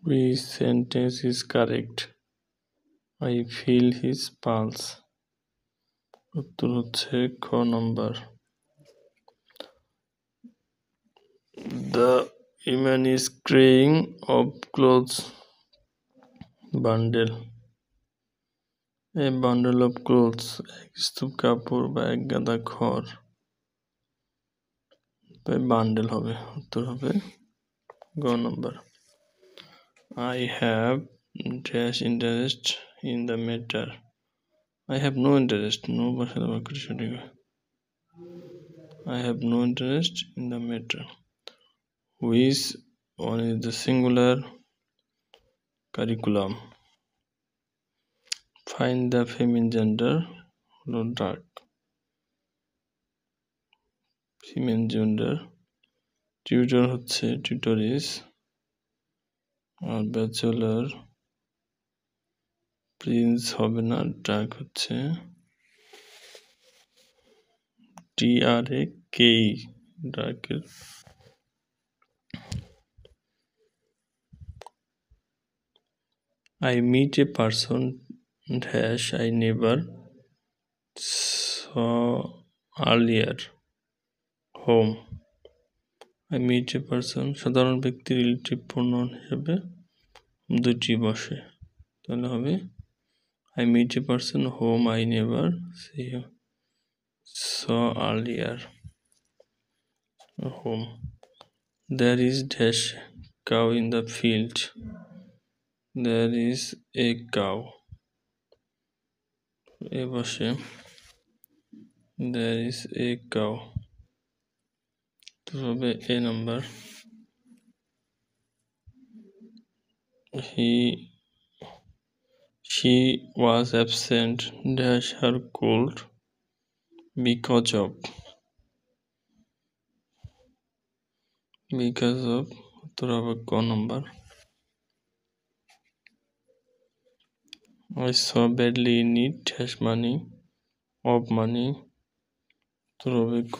Which sentence is correct? I feel his pulse. উত্তর হচ্ছে খ নম্বর। The woman is carrying a clothes bundle. A bundle of clothes, এক স্তূপ কাপড় বা এক গাদা খড়। বান্ডেল হবে, উত্তর হবে গ নম্বর। I have dash interest in the matter. I have no interest. No বসালে বাক্যটি সঠিক হয়। I have no interest in the matter. Which one is the singular curriculum? Find the feminine gender. হলো ডাক। Female gender. টিউটর হচ্ছে টিউটরিস। আর bachelor Prince হবে না, ডাক হচ্ছে DRAKE ডাকের। I meet a person dash I never saw earlier. Home. I meet a person সাধারণ ব্যক্তি রিলেটিভ প্রোনাউন হিসেবে দুটি বসে, তাহলে হবে I meet a person whom I never saw earlier. Home. There is dash cow in the field. There is a cow. এ বসে There is a cow. তো হবে এ number. She was absent dash her cold because of উত্তর হবে ক নম্বর। I saw badly need dash money of money, উত্তর হবে ক।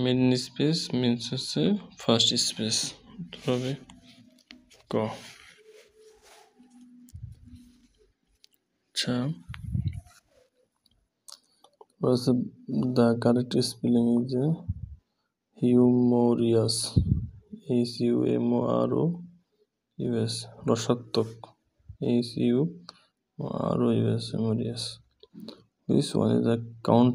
Middle space means হচ্ছে ফার্স্ট স্পেস, উত্তর হবে ক। আচ্ছা, the correct spelling is humorous. HUMOROUS রসাত্মক। HUMOROUS humorous. This one is the count